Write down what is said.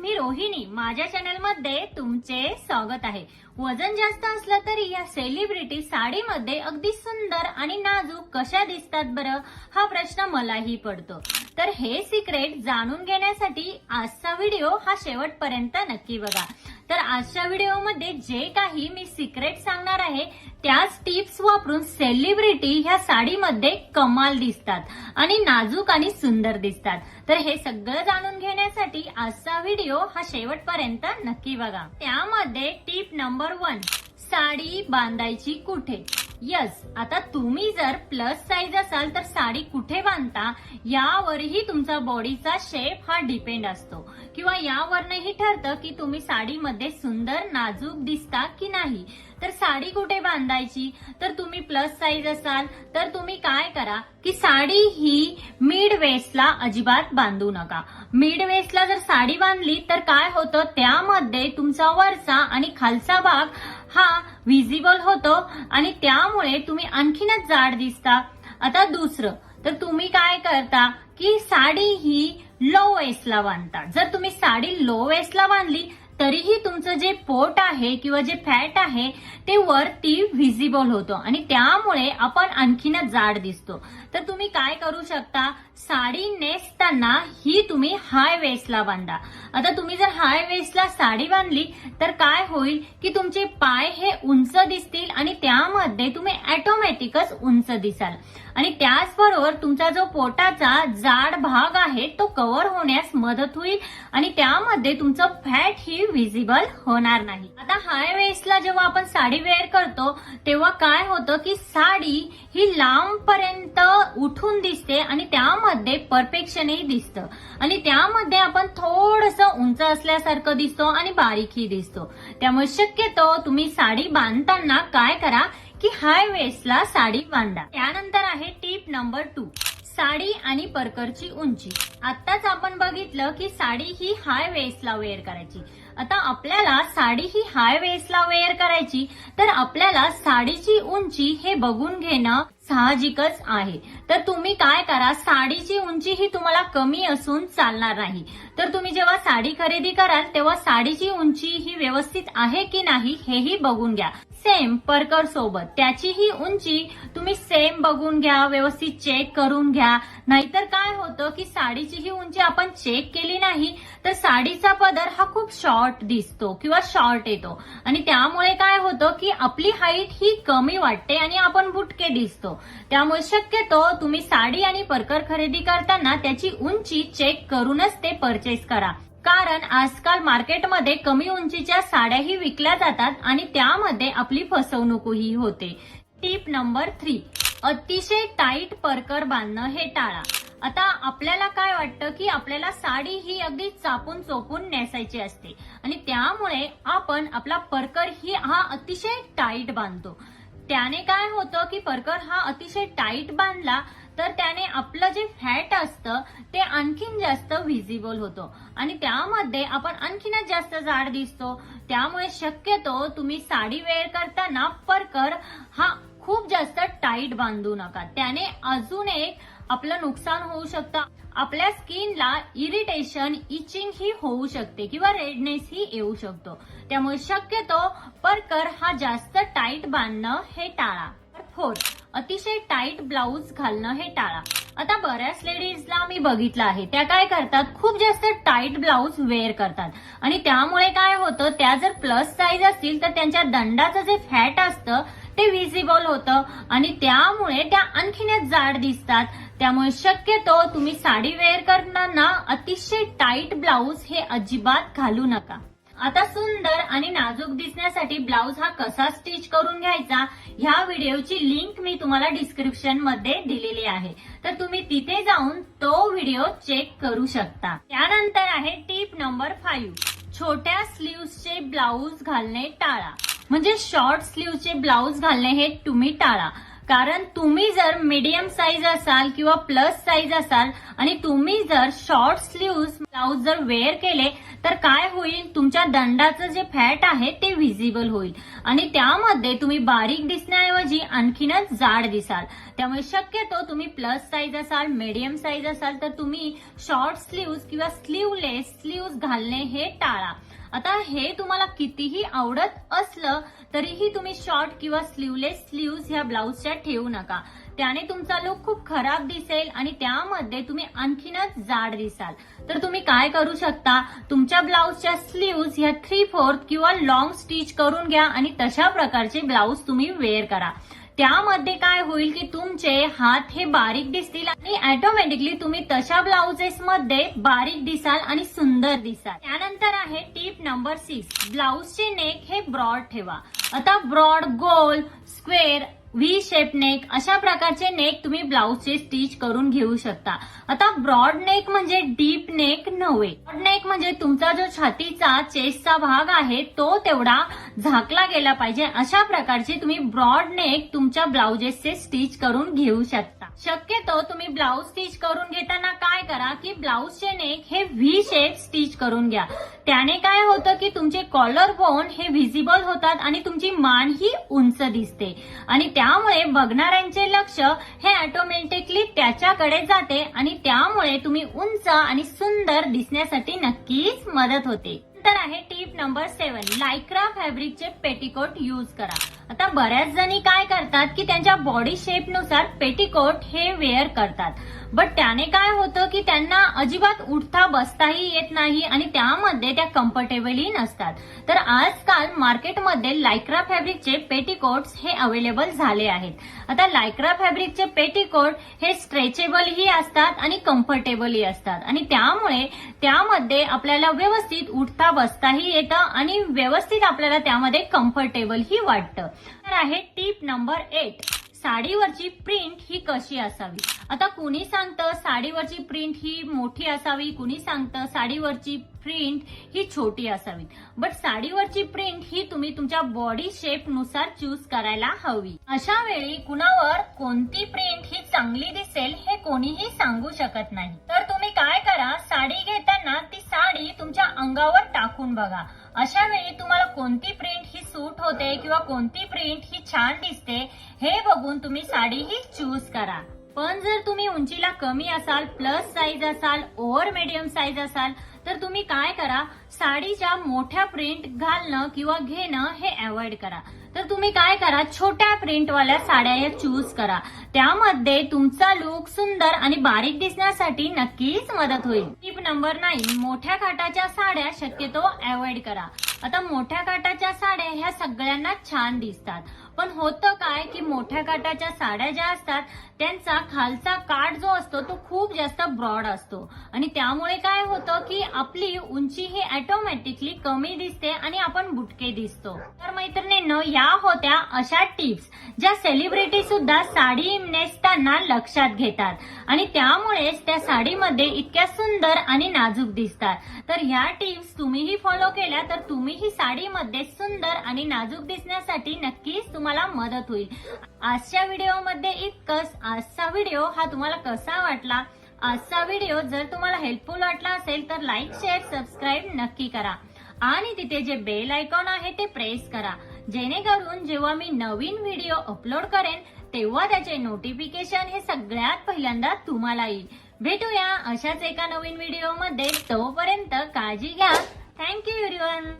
मी रोहिणी, माझ्या चॅनल मध्ये तुमचे स्वागत आहे। वजन जास्त असलं तरी या सेलिब्रिटी साडीमध्ये अगदी सुंदर आणि नाजूक कशा दिसतात बरं, हा प्रश्न मलाही पडतो। तर हे सिक्रेट जाणून घेण्यासाठी आजचा व्हिडिओ हा शेवटपर्यंत नक्की बघा। तर आजच्या व्हिडिओमध्ये जे काही मी सिक्रेट सांगणार आहे त्याच टिप्स वापरून सेलिब्रिटी ह्या साडीमध्ये कमाल दिसतात आणि नाजूक आणि सुंदर दिसतात। तर हे सगळं जाणून घेण्यासाठी आजचा व्हिडिओ हा शेवटपर्यंत नक्की बघा। त्यामध्ये टिप नंबर 1, साडी बांधायची कुठे। यस, आता तुम्ही जर प्लस साईज असाल तर साडी कुठे बांधता यावरही तुमचा बॉडीचा शेप हा डिपेंड असतो, किंवा यावरनही ठरतं की तुम्ही साडीमध्ये सुंदर नाजूक दिसता की नाही। तर साडी कुठे बांधायची, तर तुम्ही प्लस साईज असाल तर तुम्ही काय करा की साडी ही मिड वेस्टला अजिबात बांधू नका। मिड वेस्टला जर साडी बांधली तर काय होतं, त्यामध्ये तुमचा वरचा आणि खालचा भाग हा विजिबल होतो आणि त्यामुळे तुम्ही आणखीनच जाड दिसता। आता दुसरं, तर तुम्ही काय करता की साडी ही लो वेस्टला बांधता। जर तुम्ही साडी लो वेस्टला बांधली तरीही तुमचं जे पोट आहे किंवा जे फॅट आहे ते वरती व्हिजिबल होतं आणि त्यामुळे आपण आणखीनच जाड दिसतो। तर तुम्ही काय करू शकता, साडी नेसताना ही तुम्ही हाय वेस्टला बांधा। आता तुम्ही जर हाय वेस्टला साडी बांधली तर काय होईल की तुमचे पाय हे उंच दिसतील आणि त्यामध्ये तुम्ही ऑटोमॅटिकच उंच दिसाल आणि त्याचबरोबर तुमचा जो पोटाचा जाड भाग आहे तो कव्हर होण्यास मदत होईल आणि त्यामध्ये तुमचं फॅट ही व्हिजिबल होणार नाही। आता हाय वेस्टला जेव्हा आपण साडी वेअर करतो तेव्हा काय होतं की साडी ही लांबपर्यंत उठून दिसते आणि त्यामध्ये परफेक्शनही दिसतं आणि त्यामध्ये आपण थोडंसं उंच असल्यासारखं दिसतो आणि बारीकही दिसतो। त्यामुळे शक्यतो तुम्ही साडी बांधताना काय करा की हाय वेस्टला साडी बांधा। त्यानंतर आहे टिप नंबर 2, साडी आणि परकरची उंची। आताच आपण बघितलं की साडी ही हाय वेस्टला वेअर करायची। आता आपल्याला साडी ही हाय वेस्टला वेअर करायची तर आपल्याला साडीची उंची हे बघून घेणं साहजिकच आहे। तर तुम्ही काय करा, साडीची उंची ही तुम्हाला कमी असून चालणार नाही। तर तुम्ही जेव्हा साडी खरेदी कराल तेव्हा साडीची उंची ही व्यवस्थित आहे की नाही हेही बघून घ्या। सेम परकर सोबत त्याचीही उंची तुम्ही सेम बघून घ्या, व्यवस्थित चेक करून घ्या। नाहीतर काय होतं की साडीची ही उंची आपण चेक केली नाही तर साडीचा पदर हा खूप शॉर्ट दिसतो किंवा शॉर्ट येतो आणि त्यामुळे काय होतं की आपली हाईट ही कमी वाटते आणि आपण बुटके दिसतो। त्यामुळे शक्यतो तुम्ही साडी आणि परकर खरेदी करताना त्याची उंची चेक करूनच ते परचेस करा, कारण आजकाल मार्केटमध्ये कमी उंचीच्या साड्याही विकल्या जातात आणि त्यामध्ये आपली फसवणूकही होते। टिप नंबर 3, अतिशय टाईट परकर बांधणं हे टाळा। आता आपल्याला काय वाटतं की आपल्याला साडी ही अगदी चापून चोपून नेसायची असते आणि त्यामुळे आपण आपला परकर ही हा अतिशय टाईट बांधतो। त्याने काय होतं की परकर हा अतिशय टाईट बांधला तर त्याने आपलं जे फॅट असतं ते आणखीन जास्त व्हिजिबल होतं आणि त्यामध्ये आपण आणखीनच जास्त जाड दिसतो। त्यामुळे शक्यतो तुम्ही साडी वेअर करताना परकर हा खूप जास्त टाईट बांधू नका, त्याने अजून एक आपलं नुकसान होऊ शकतं। आपल्या स्किनला इरिटेशन, इचिंग ही होऊ शकते किंवा रेडनेस ही येऊ शकतो। त्यामुळे शक्यतो परकर हा जास्त टाईट बांधणं हे टाळा। 4, अतिशय टाईट ब्लाऊज घालणं हे टाळा। आता बऱ्याच लेडीजला मी बघितलं आहे त्या काय करतात, खूप जास्त टाईट ब्लाऊज वेअर करतात आणि त्यामुळे काय होतं, त्या जर प्लस साईज असतील तर त्यांच्या दंडाचं जे फॅट असतं ते व्हिजिबल होतं आणि त्यामुळे त्या आणखीनच जाड दिसतात। त्यामुळे शक्यतो तुम्ही साडी वेअर करताना अतिशय टाईट ब्लाऊज हे अजिबात घालू नका। आता सुंदर आणि नाजूक दिसण्यासाठी ब्लाऊज हा कसा स्टिच करून घ्यायचा ह्या व्हिडिओची लिंक मी तुम्हाला डिस्क्रिप्शन मध्ये दिलेली आहे, तर तुम्ही तिथे जाऊन तो व्हिडिओ चेक करू शकता। त्यानंतर आहे टिप नंबर 5, छोट्या स्लीव्हचे ब्लाऊज घालणे टाळा। म्हणजे शॉर्ट स्लीव्हचे ब्लाऊज घालणे हे तुम्ही टाळा, कारण तुम्ही जर मीडियम साईज असाल किंवा प्लस साईज असाल आणि तुम्ही जर शॉर्ट स्लीव्ह ब्लाउज जर वेअर केले तर काय होईल, तुमच्या दंडाचं जे फॅट आहे ते व्हिजिबल होईल आणि त्यामध्ये तुम्ही बारीक दिसण्याऐवजी आणखीनच जाड दिसाल. त्यामुळे शक्यतो तुम्ही प्लस साईज असाल, मीडियम साईज असाल तर तुम्ही शॉर्ट स्लीव्ह किंवा स्लीवलेस स्लीव्ह घालणे हे टाळा. आता हे तुम्हाला कितीही आवडत असलं तरीही तुम्ही शॉर्ट किंवा स्लीवलेस स्लीव्ह ह्या ब्लाउजच्या ठेवू नका. त्याने तुमचा लुक खूप खराब दिसेल आणि त्यामध्ये तुम्ही आणखीनच जाड दिसाल. तर तुम्ही काय करू शकता, तुमच्या ब्लाउजच्या स्लीव्ह ह्या 3/4 किंवा लॉंग स्टिच करून घ्या आणि तशा प्रकारचे ब्लाउज तुम्ही वेअर करा. त्यामध्ये काय होईल की तुमचे हात हे बारीक दिसतील आणि ऑटोमॅटिकली तुम्ही तशा ब्लाउजेस मध्ये बारीक दिसाल आणि सुंदर दिसाल. त्यानंतर आहे टिप नंबर 6, ब्लाउजचे नेक हे ब्रॉड ठेवा. आता ब्रॉड, गोल, स्क्वेअर, व्ही शेप नेक अशा प्रकारचे नेक तुम्ही ब्लाउजचे स्टिच करून घेऊ शकता. आता ब्रॉड नेक म्हणजे डीप नेक नव्हे. ब्रॉड नेक म्हणजे तुमचा जो छातीचा चेस्टचा भाग आहे तो तेवढा झाकला गेला पाहिजे. अशा प्रकारचे तुम्ही ब्रॉड नेक तुमच्या ब्लाउजेसचे स्टिच करून घेऊ शकता. शक्यतो तुम्ही ब्लाउज स्टिच करून घेताना काय करा की ब्लाउजचे नेक हे व्ही शेप स्टिच करून घ्या. त्याने काय होतं की तुमचे कॉलर बोन हे व्हिजिबल होतात आणि तुमची मान ही उंच दिसते आणि त्यामुळे बघणाऱ्यांचे लक्ष हे ऑटोमॅटिकली त्याच्याकडे जाते आणि त्यामुळे तुम्ही उंच आणि सुंदर दिसण्यासाठी नक्कीच मदत होते. तर आहे टिप नंबर 7, लायक्रा फॅब्रिकचे पेटिकोट यूज करा. आता बऱ्याच जणी काय करतात की त्यांच्या बॉडी शेपनुसार पेटिकोट हे वेअर करतात, बट त्याने काय होतं की त्यांना अजिबात उठता बसताही येत नाही आणि त्यामध्ये त्या कम्फर्टेबलही नसतात. तर आजकाल मार्केटमध्ये लायक्रा फॅब्रिकचे पेटिकोट्स हे अवेलेबल झाले आहेत. आता लायक्रा फॅब्रिकचे पेटिकोट हे स्ट्रेचेबलही असतात आणि कम्फर्टेबलही असतात आणि त्यामुळे त्यामध्ये आपल्याला व्यवस्थित उठता बसताही येतं आणि व्यवस्थित आपल्याला त्यामध्ये कम्फर्टेबलही वाटतं. तर आहे टिप नंबर 8, साडीवरची प्रिंट ही कशी असावी. आता कुणी सांगतं साडीवरची प्रिंट ही मोठी असावी, कुणी सांगतं साडीवरची प्रिंट ही छोटी असावी, बट साडीवरची प्रिंट ही तुम्ही तुमच्या बॉडी शेप नुसार चूज करायला हवी. अशा वेळी कुणावर कोणती प्रिंट ही चांगली दिसेल हे कोणीही सांगू शकत नाही. तर तुम्ही काय करा, साडी घेताना ती साडी तुमच्या अंगावर टाकून बघा. अशा वेळी तुम्हाला कोणती प्रिंट ही सूट होते किंवा कोणती प्रिंट ही छान दिसते हे बघून तुम्ही साडी ही चूज करा. पण जर तुम्ही उंचीला कमी असाल, प्लस साईज असाल, ओव्हर मीडियम साईज असाल तर तुम्ही काय करा, साडीच्या मोठ्या प्रिंट घालणं किंवा घेणं हे अवॉइड करा. तर तुम्ही काय करा, छोट्या प्रिंटवाल्या साड्या चूज करा. त्यामध्ये तुमचा लुक सुंदर आणि बारीक दिसण्यासाठी नक्कीच मदत होईल. टिप नंबर 9, मोठ्या काठाच्या साड्या शक्यतो अवॉइड करा. आता मोठ्या काठाच्या साड्या ह्या सगळ्यांना छान दिसतात, पण होतं काय की मोठ्या काठाच्या साड्या ज्या असतात त्यांचा खालचा काठ जो असतो तो खूप जास्त ब्रॉड असतो आणि त्यामुळे काय होतं की आपली उंची ही ऑटोमॅटिकली कमी दिसते आणि आपण बुटके दिसतो. तर मैत्रिणींनो, या होत्या अशा टिप्स ज्या सेलिब्रिटी सुद्धा साडी नेसताना लक्षात घेतात आणि त्यामुळेच त्या साडीमध्ये इतक्या सुंदर आणि नाजूक दिसतात. तर ह्या टिप्स तुम्हीही फॉलो केल्या तर तुम्हीही साडीमध्ये सुंदर आणि नाजूक दिसण्यासाठी नक्कीच तुम्हाला मदत होईल. आजच्या व्हिडिओमध्ये इतकंच. आजचा व्हिडिओ हा तुम्हाला कसा वाटला? आजचा व्हिडिओ जर तुम्हाला हेल्पफुल वाटला असेल तर लाईक, शेअर, सबस्क्राईब नक्की करा आणि तिथे जे बेल आयकॉन आहे ते प्रेस करा, जेणेकरून जेव्हा मी नवीन व्हिडिओ अपलोड करेन तेव्हा त्याचे नोटिफिकेशन हे सगळ्यात पहिल्यांदा तुम्हाला येईल. भेटूया अशाच एका नवीन व्हिडिओमध्ये. तोपर्यंत काळजी घ्या. Thank you everyone.